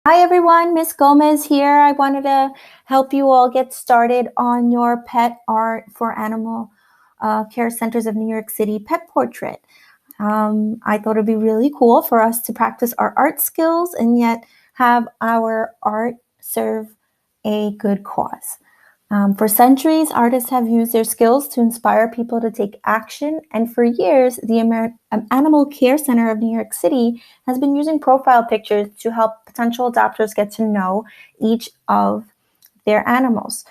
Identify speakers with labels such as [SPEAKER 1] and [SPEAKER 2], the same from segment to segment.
[SPEAKER 1] Hi everyone, Miss Gomez here. I wanted to help you all get started on your pet art for animal care centers of New York City pet portrait. I thought it'd be really cool for us to practice our art skills and yet have our art serve a good cause. For centuries, artists have used their skills to inspire people to take action, and for years, the Animal Care Center of New York City has been using profile pictures to help potential adopters get to know each of their animals.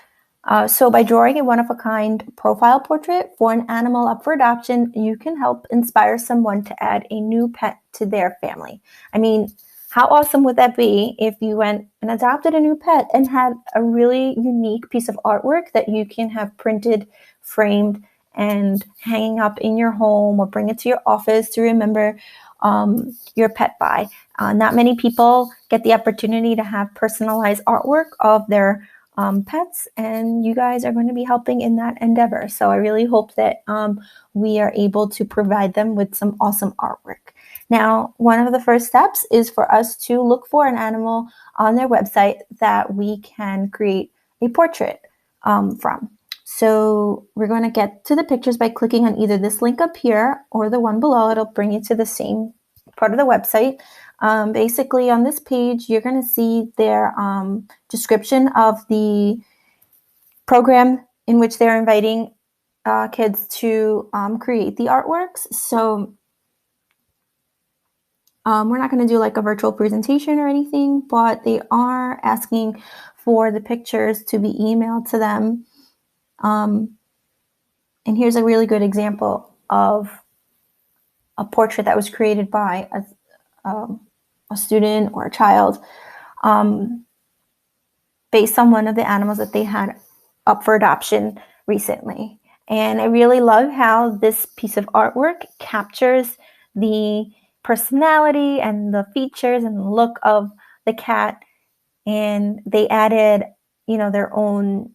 [SPEAKER 1] So by drawing a one-of-a-kind profile portrait for an animal up for adoption, you can help inspire someone to add a new pet to their family. I mean, how awesome would that be if you went and adopted a new pet and had a really unique piece of artwork that you can have printed, framed, and hanging up in your home or bring it to your office to remember your pet by. Not many people get the opportunity to have personalized artwork of their pets, and you guys are going to be helping in that endeavor. So I really hope that we are able to provide them with some awesome artwork. Now, one of the first steps is for us to look for an animal on their website that we can create a portrait from. So we're going to get to the pictures by clicking on either this link up here or the one below. It'll bring you to the same part of the website. Basically, on this page, you're going to see their description of the program in which they're inviting kids to create the artworks. So we're not going to do like a virtual presentation or anything, but they are asking for the pictures to be emailed to them. And here's a really good example of a portrait that was created by a student or a child based on one of the animals that they had up for adoption recently. And I really love how this piece of artwork captures the personality and the features and the look of the cat. And they added, their own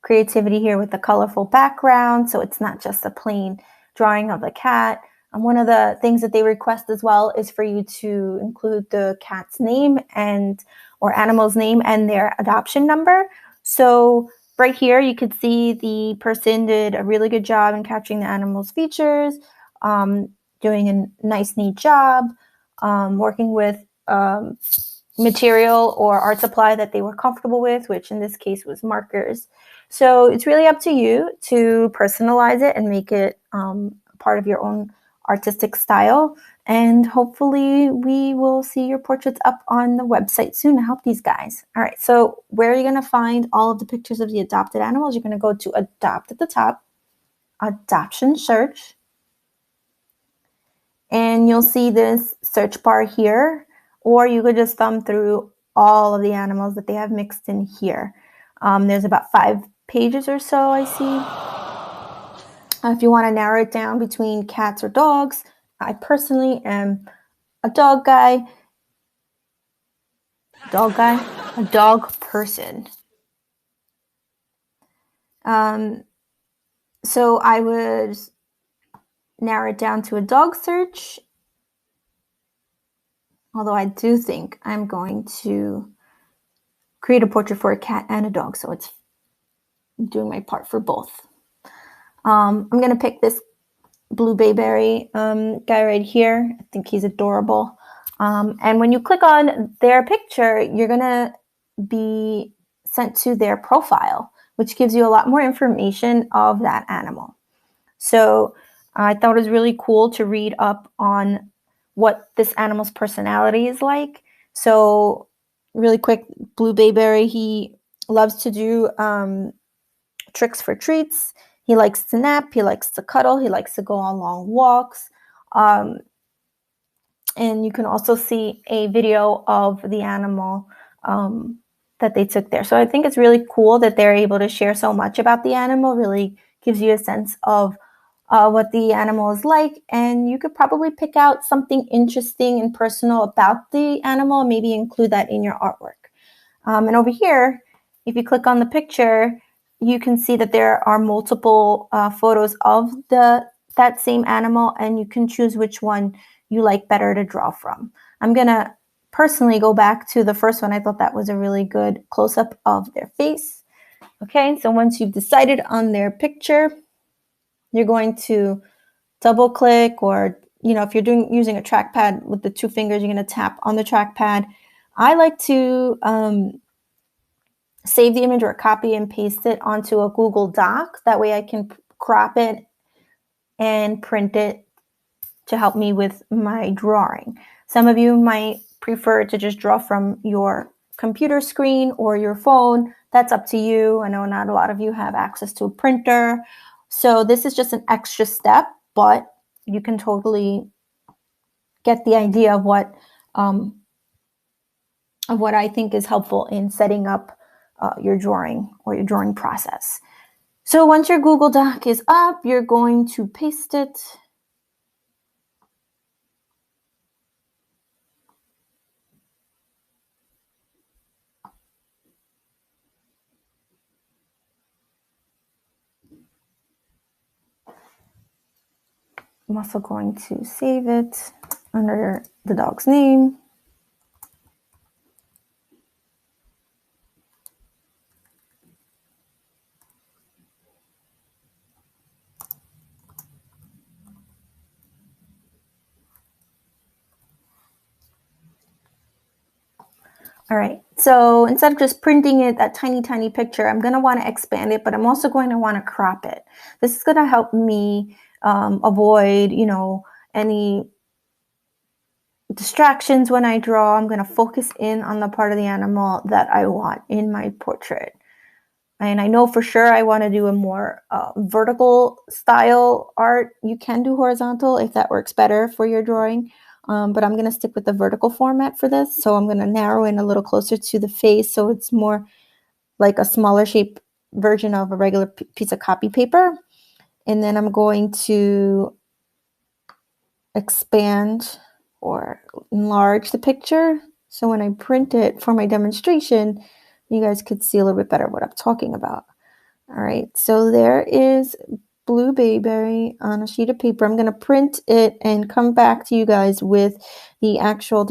[SPEAKER 1] creativity here with the colorful background. So it's not just a plain drawing of the cat. And one of the things that they request as well is for you to include the cat's name or animal's name and their adoption number. So right here, you could see the person did a really good job in capturing the animal's features, doing a nice, neat job, working with material or art supply that they were comfortable with, which in this case was markers. So it's really up to you to personalize it and make it part of your own artistic style. And hopefully we will see your portraits up on the website soon to help these guys. All right, so where are you going to find all of the pictures of the adopted animals? You're going to go to Adopt at the top, Adoption Search, and you'll see this search bar here, or you could just thumb through all of the animals that they have mixed in here. There's about 5 pages or so I see. If you want to narrow it down between cats or dogs, I personally am a dog guy, a dog person. So I would narrow it down to a dog search, although I do think I'm going to create a portrait for a cat and a dog, so it's doing my part for both. I'm going to pick this Blue Bayberry guy right here. I think he's adorable. And when you click on their picture, you're going to be sent to their profile, which gives you a lot more information of that animal. So I thought it was really cool to read up on what this animal's personality is like. So really quick, Blue Bayberry, he loves to do tricks for treats. He likes to nap. He likes to cuddle. He likes to go on long walks. And you can also see a video of the animal that they took there. So I think it's really cool that they're able to share so much about the animal. Really gives you a sense of what the animal is like. And you could probably pick out something interesting and personal about the animal and maybe include that in your artwork. And over here, if you click on the picture, you can see that there are multiple photos of that same animal, and you can choose which one you like better to draw from. I'm going to personally go back to the first one. I thought that was a really good close-up of their face. Okay, so once you've decided on their picture, you're going to double click, or if you're using a trackpad with the 2 fingers, you're going to tap on the trackpad. I like to save the image or copy and paste it onto a Google Doc. That way I can crop it and print it to help me with my drawing. Some of you might prefer to just draw from your computer screen or your phone. That's up to you. I know not a lot of you have access to a printer. So this is just an extra step, but you can totally get the idea of what I think is helpful in setting up your drawing or your drawing process. So once your Google Doc is up, you're going to paste it. I'm also going to save it under the dog's name. All right, so instead of just printing it, that tiny, tiny picture, I'm going to want to expand it, but I'm also going to want to crop it. This is going to help me avoid, any distractions when I draw. I'm going to focus in on the part of the animal that I want in my portrait. And I know for sure I want to do a more vertical style art. You can do horizontal if that works better for your drawing. But I'm going to stick with the vertical format for this. So I'm going to narrow in a little closer to the face so it's more like a smaller shape version of a regular piece of copy paper. And then I'm going to expand or enlarge the picture. So when I print it for my demonstration, you guys could see a little bit better what I'm talking about. All right, so there is Blue Bayberry on a sheet of paper. I'm going to print it and come back to you guys with the actual